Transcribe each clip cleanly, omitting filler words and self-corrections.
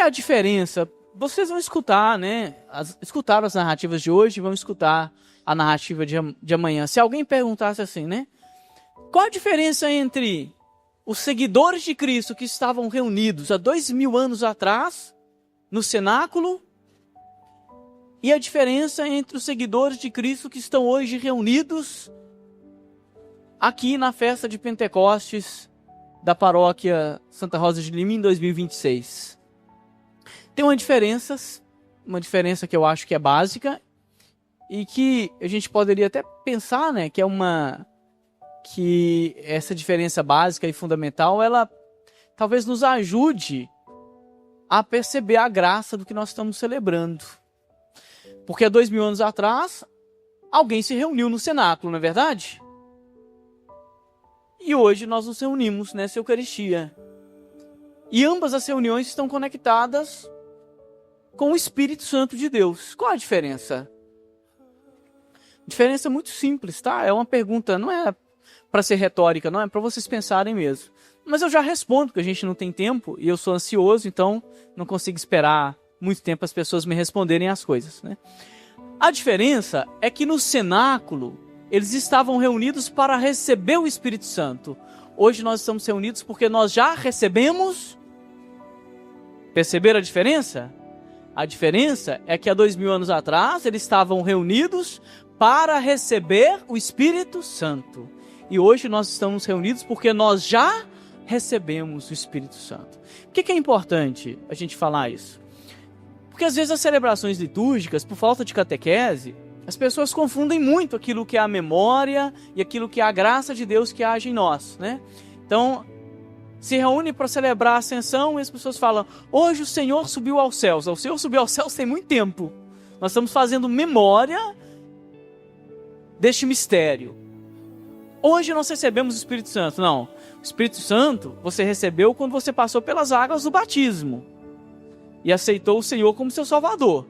que é a diferença? Vocês vão escutar, né? Escutaram as narrativas de hoje, vão escutar a narrativa de amanhã. Se alguém perguntasse assim, né? Qual a diferença entre os seguidores de Cristo que estavam reunidos há 2000 anos atrás, no cenáculo, e a diferença entre os seguidores de Cristo que estão hoje reunidos aqui na festa de Pentecostes da paróquia Santa Rosa de Lima em 2026? Tem uma diferença que eu acho que é básica e que a gente poderia até pensar, né, que essa diferença básica e fundamental, ela talvez nos ajude a perceber a graça do que nós estamos celebrando. Porque há 2000 anos atrás, alguém se reuniu no cenáculo, não é verdade? E hoje nós nos reunimos nessa Eucaristia. E ambas as reuniões estão conectadas com o Espírito Santo de Deus. Qual a diferença? Diferença muito simples, tá? É uma pergunta, não é para ser retórica, não, é para vocês pensarem mesmo. Mas eu já respondo, porque a gente não tem tempo e eu sou ansioso, então não consigo esperar muito tempo as pessoas me responderem as coisas, né? A diferença é que no cenáculo eles estavam reunidos para receber o Espírito Santo. Hoje nós estamos reunidos porque nós já recebemos. Perceberam a diferença? A diferença é que há 2000 anos atrás eles estavam reunidos para receber o Espírito Santo. E hoje nós estamos reunidos porque nós já recebemos o Espírito Santo. Por que é importante a gente falar isso? Porque às vezes as celebrações litúrgicas, por falta de catequese, as pessoas confundem muito aquilo que é a memória e aquilo que é a graça de Deus que age em nós, né? Então, se reúne para celebrar a Ascensão e as pessoas falam: hoje o Senhor subiu aos céus. O Senhor subiu aos céus tem muito tempo. Nós estamos fazendo memória deste mistério. Hoje nós recebemos o Espírito Santo. Não, o Espírito Santo você recebeu quando você passou pelas águas do batismo e aceitou o Senhor como seu Salvador.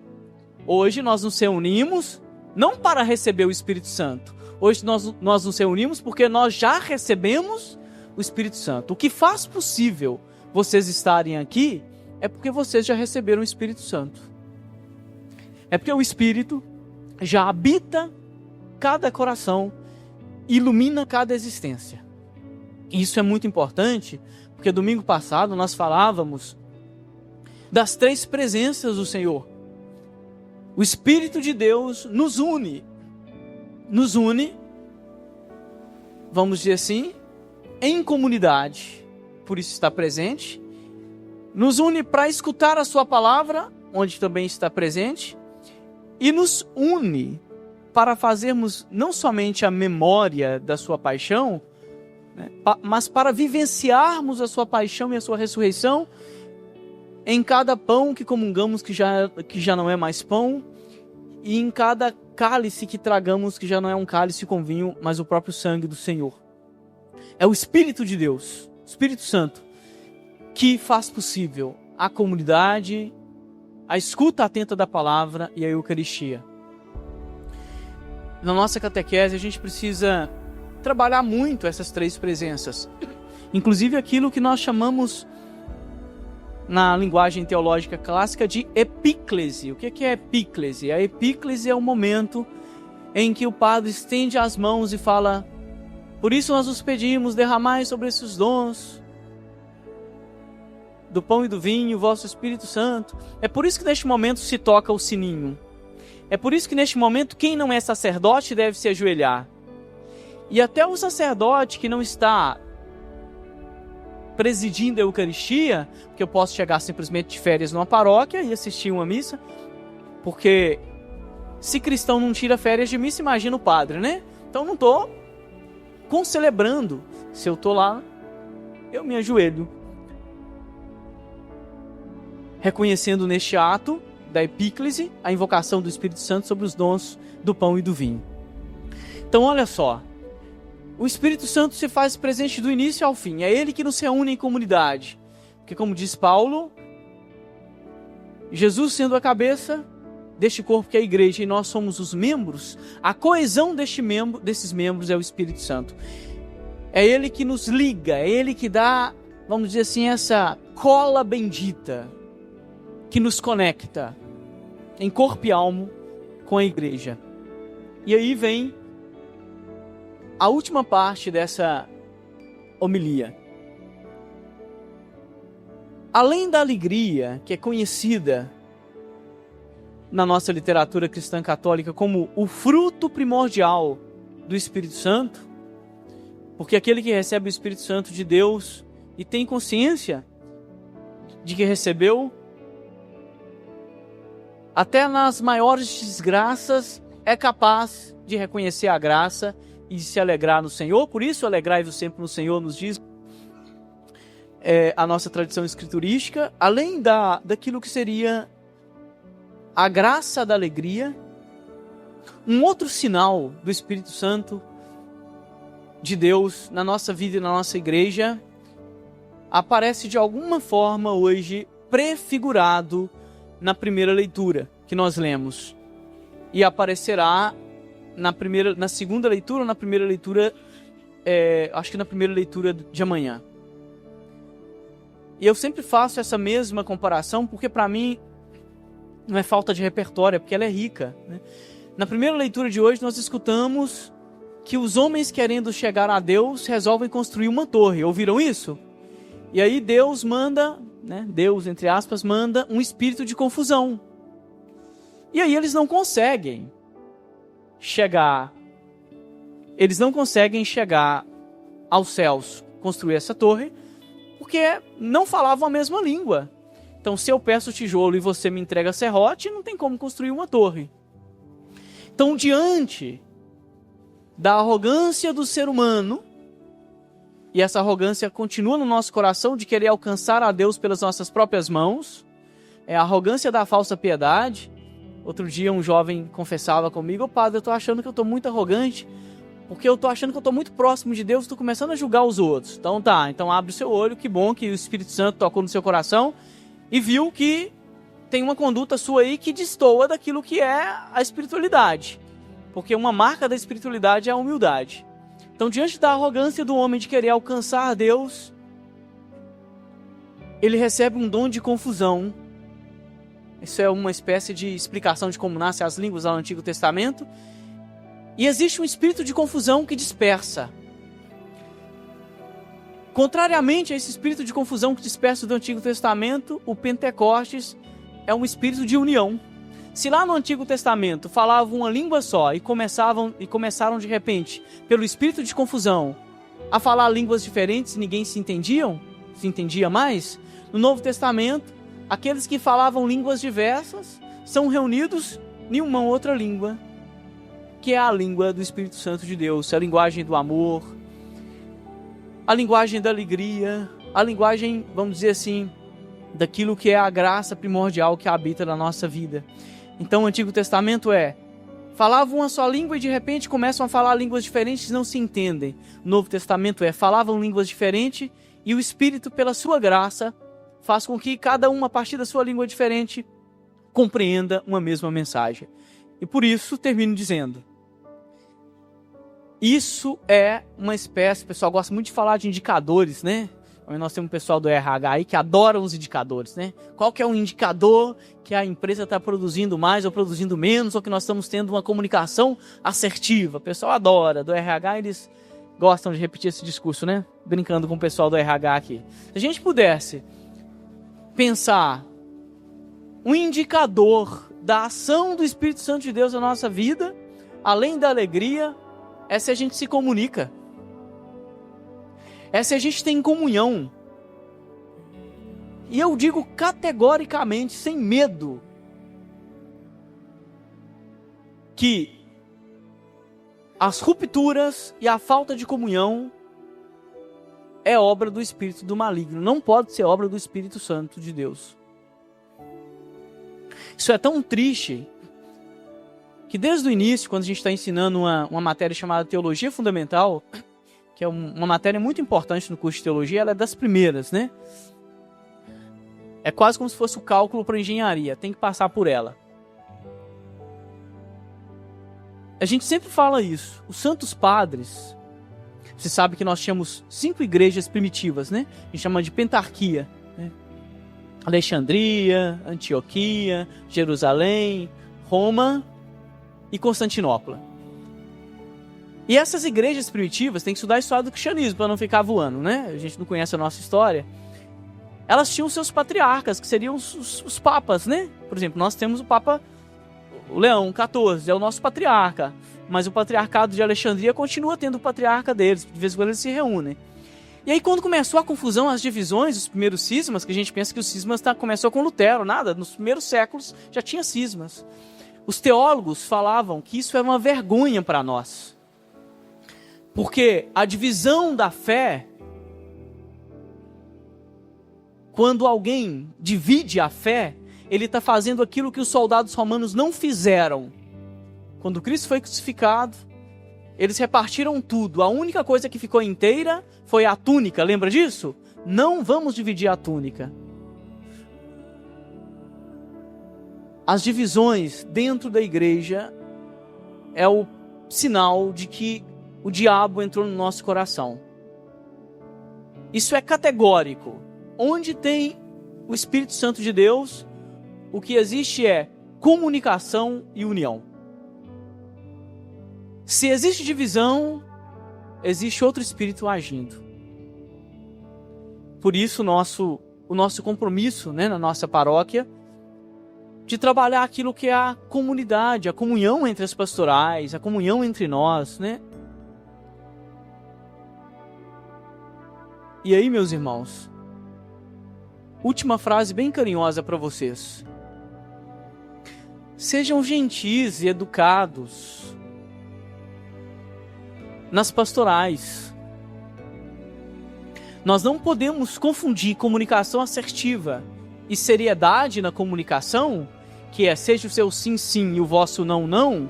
Hoje nós nos reunimos não para receber o Espírito Santo. Hoje nós nos reunimos porque nós já recebemos o Espírito Santo. O que faz possível vocês estarem aqui é porque vocês já receberam o Espírito Santo. É porque o Espírito já habita cada coração, ilumina cada existência. Isso é muito importante, porque domingo passado nós falávamos das 3 presenças do Senhor. O Espírito de Deus nos une, vamos dizer assim, em comunidade, por isso está presente, nos une para escutar a sua palavra, onde também está presente, e nos une para fazermos não somente a memória da sua paixão, né, mas para vivenciarmos a sua paixão e a sua ressurreição em cada pão que comungamos que já não é mais pão, e em cada cálice que tragamos que já não é um cálice com vinho, mas o próprio sangue do Senhor. É o Espírito de Deus, o Espírito Santo, que faz possível a comunidade, a escuta atenta da palavra e a Eucaristia. Na nossa catequese a gente precisa trabalhar muito essas 3 presenças, inclusive aquilo que nós chamamos na linguagem teológica clássica de epíclese. O que é epíclese? A epíclese é o momento em que o padre estende as mãos e fala: por isso nós os pedimos, derramai sobre esses dons do pão e do vinho, o vosso Espírito Santo. É por isso que neste momento se toca o sininho. É por isso que neste momento quem não é sacerdote deve se ajoelhar. E até o sacerdote que não está presidindo a Eucaristia, porque eu posso chegar simplesmente de férias numa paróquia e assistir uma missa, porque se cristão não tira férias de missa, imagina o padre, né? Então não estou concelebrando. Se eu estou lá, eu me ajoelho, reconhecendo neste ato da epíclese a invocação do Espírito Santo sobre os dons do pão e do vinho. Então olha só, o Espírito Santo se faz presente do início ao fim, é Ele que nos reúne em comunidade, porque como diz Paulo, Jesus sendo a cabeça deste corpo que é a igreja e nós somos os membros, a coesão desses membros é o Espírito Santo. É Ele que nos liga, é Ele que dá, vamos dizer assim, essa cola bendita que nos conecta em corpo e alma com a igreja. E aí vem a última parte dessa homilia. Além da alegria, que é conhecida na nossa literatura cristã católica como o fruto primordial do Espírito Santo, porque aquele que recebe o Espírito Santo de Deus e tem consciência de que recebeu, até nas maiores desgraças é capaz de reconhecer a graça e de se alegrar no Senhor. Por isso, alegrai-vos sempre no Senhor, nos diz a nossa tradição escriturística. Além daquilo que seria a graça da alegria, um outro sinal do Espírito Santo de Deus na nossa vida e na nossa igreja aparece de alguma forma hoje prefigurado na primeira leitura que nós lemos, e aparecerá na segunda leitura ou na primeira leitura, acho que na primeira leitura de amanhã. E eu sempre faço essa mesma comparação porque para mim não é falta de repertório, é porque ela é rica, né? Na primeira leitura de hoje nós escutamos que os homens, querendo chegar a Deus, resolvem construir uma torre. Ouviram isso? E aí Deus manda, né, Deus, entre aspas, manda um espírito de confusão. E aí eles não conseguem chegar aos céus, construir essa torre, porque não falavam a mesma língua. Então, se eu peço tijolo e você me entrega serrote, não tem como construir uma torre. Então, diante da arrogância do ser humano, e essa arrogância continua no nosso coração de querer alcançar a Deus pelas nossas próprias mãos, é a arrogância da falsa piedade. Outro dia um jovem confessava comigo: padre, eu estou achando que eu estou muito arrogante, porque eu estou achando que eu estou muito próximo de Deus, estou começando a julgar os outros. Então abre o seu olho, que bom que o Espírito Santo tocou no seu coração e viu que tem uma conduta sua aí que destoa daquilo que é a espiritualidade, porque uma marca da espiritualidade é a humildade. Então, diante da arrogância do homem de querer alcançar a Deus, ele recebe um dom de confusão. Isso é uma espécie de explicação de como nascem as línguas lá no Antigo Testamento. E existe um espírito de confusão que dispersa. Contrariamente a esse espírito de confusão que dispersa do Antigo Testamento, o Pentecostes é um espírito de união. Se lá no Antigo Testamento falavam uma língua só e começaram de repente, pelo espírito de confusão, a falar línguas diferentes e ninguém se entendia mais, no Novo Testamento, aqueles que falavam línguas diversas são reunidos em uma outra língua, que é a língua do Espírito Santo de Deus, a linguagem do amor, a linguagem da alegria, a linguagem, vamos dizer assim, daquilo que é a graça primordial que habita na nossa vida. Então o Antigo Testamento falavam uma só língua e de repente começam a falar línguas diferentes e não se entendem. O Novo Testamento falavam línguas diferentes e o Espírito, pela sua graça, faz com que cada um, a partir da sua língua diferente, compreenda uma mesma mensagem. E por isso termino dizendo, isso é uma espécie, o pessoal gosta muito de falar de indicadores, né? Nós temos um pessoal do RH aí que adora os indicadores, né? Qual que é um indicador que a empresa está produzindo mais ou produzindo menos, ou que nós estamos tendo uma comunicação assertiva? O pessoal adora, do RH eles gostam de repetir esse discurso, né? Brincando com o pessoal do RH aqui. Se a gente pudesse pensar um indicador da ação do Espírito Santo de Deus na nossa vida, além da alegria, é se a gente se comunica. É se a gente tem comunhão. E eu digo categoricamente, sem medo, que as rupturas e a falta de comunhão é obra do espírito do maligno. Não pode ser obra do Espírito Santo de Deus. Isso é tão triste que desde o início, quando a gente está ensinando uma matéria chamada Teologia Fundamental, que é uma matéria muito importante no curso de teologia, ela é das primeiras, né? É quase como se fosse o cálculo para engenharia, tem que passar por ela. A gente sempre fala isso. Os santos padres, você sabe que nós tínhamos 5 igrejas primitivas, né? A gente chama de pentarquia, né? Alexandria, Antioquia, Jerusalém, Roma e Constantinopla. E essas igrejas primitivas, tem que estudar a história do cristianismo para não ficar voando, né? A gente não conhece a nossa história. Elas tinham seus patriarcas, que seriam os papas, né? Por exemplo, nós temos o Papa o Leão XIV, é o nosso patriarca. Mas o patriarcado de Alexandria continua tendo o patriarca deles, de vez em quando eles se reúnem. E aí quando começou a confusão, as divisões, os primeiros cismas, que a gente pensa que os cismas começou com Lutero, nada, nos primeiros séculos já tinha cismas. Os teólogos falavam que isso era uma vergonha para nós. Porque a divisão da fé, quando alguém divide a fé, ele está fazendo aquilo que os soldados romanos não fizeram. Quando Cristo foi crucificado, eles repartiram tudo. A única coisa que ficou inteira foi a túnica, lembra disso? Não vamos dividir a túnica. As divisões dentro da igreja é o sinal de que o diabo entrou no nosso coração. Isso é categórico. Onde tem o Espírito Santo de Deus, o que existe é comunicação e união. Se existe divisão, existe outro espírito agindo. Por isso o nosso compromisso, né, na nossa paróquia, de trabalhar aquilo que é a comunidade, a comunhão entre as pastorais, a comunhão entre nós, né? E aí, meus irmãos, última frase bem carinhosa para vocês. Sejam gentis e educados nas pastorais. Nós não podemos confundir comunicação assertiva e seriedade na comunicação, que é seja o seu sim, sim e o vosso não, não,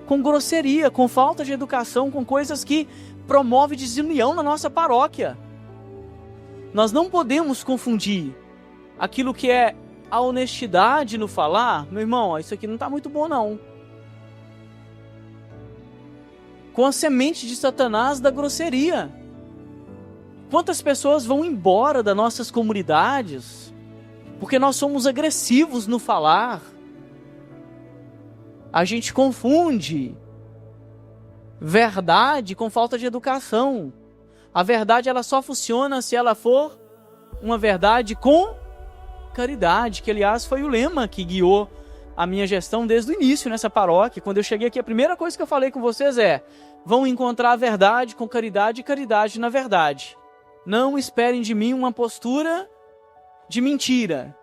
com grosseria, com falta de educação, com coisas que promovem desunião na nossa paróquia. Nós não podemos confundir aquilo que é a honestidade no falar, meu irmão, isso aqui não está muito bom não, com a semente de Satanás da grosseria. Quantas pessoas vão embora das nossas comunidades porque nós somos agressivos no falar? A gente confunde verdade com falta de educação. A verdade ela só funciona se ela for uma verdade com caridade, que aliás foi o lema que guiou a minha gestão desde o início nessa paróquia. Quando eu cheguei aqui, a primeira coisa que eu falei com vocês é: vão encontrar a verdade com caridade e caridade na verdade. Não esperem de mim uma postura de mentira.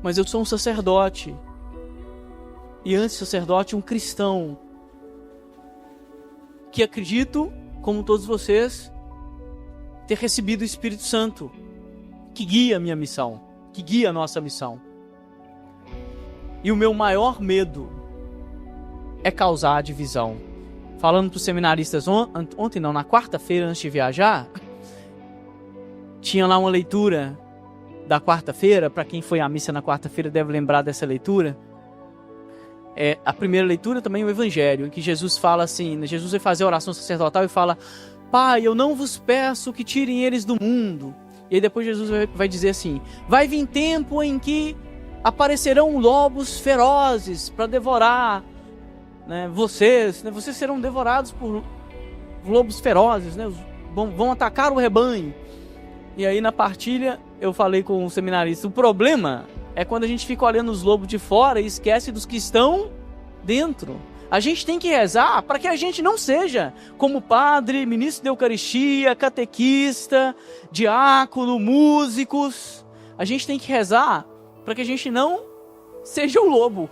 Mas eu sou um sacerdote. E antes de sacerdote, um cristão. Que acredito, como todos vocês, ter recebido o Espírito Santo. Que guia a minha missão. Que guia a nossa missão. E o meu maior medo é causar divisão. Falando para os seminaristas ontem, não, na quarta-feira antes de viajar, tinha lá uma leitura da quarta-feira. Para quem foi à missa na quarta-feira deve lembrar dessa leitura. A primeira leitura também o Evangelho, em que Jesus fala assim, Jesus vai fazer a oração sacerdotal e fala: Pai, eu não vos peço que tirem eles do mundo. E aí depois Jesus vai dizer assim: vai vir tempo em que aparecerão lobos ferozes para devorar, né, vocês, né, vocês serão devorados por lobos ferozes, né, vão atacar o rebanho. E aí na partilha eu falei com o seminarista: o problema é quando a gente fica olhando os lobos de fora e esquece dos que estão dentro. A gente tem que rezar para que a gente não seja como padre, ministro da Eucaristia, catequista, diácono, músicos. A gente tem que rezar para que a gente não seja o lobo.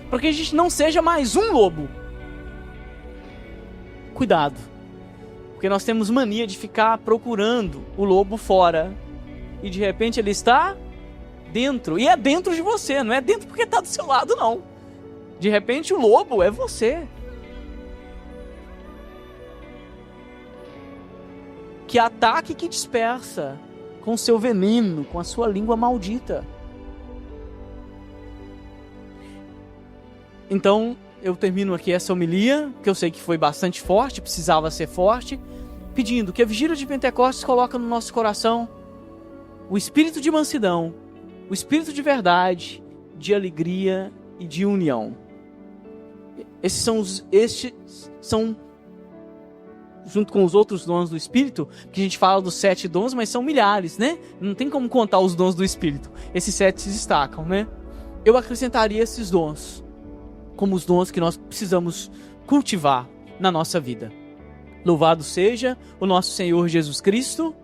Para que a gente não seja mais um lobo. Cuidado. Porque nós temos mania de ficar procurando o lobo fora. E de repente ele está dentro. E é dentro de você, não é dentro porque está do seu lado, não. De repente o lobo é você. Que ataca e que dispersa com seu veneno, com a sua língua maldita. Então eu termino aqui essa homilia, que eu sei que foi bastante forte, precisava ser forte, pedindo que a vigília de Pentecostes coloque no nosso coração o espírito de mansidão, o espírito de verdade, de alegria e de união. Estes são, junto com os outros dons do Espírito, que a gente fala dos 7 dons, mas são milhares, né? Não tem como contar os dons do Espírito. Esses 7 se destacam, né? Eu acrescentaria esses dons como os dons que nós precisamos cultivar na nossa vida. Louvado seja o nosso Senhor Jesus Cristo.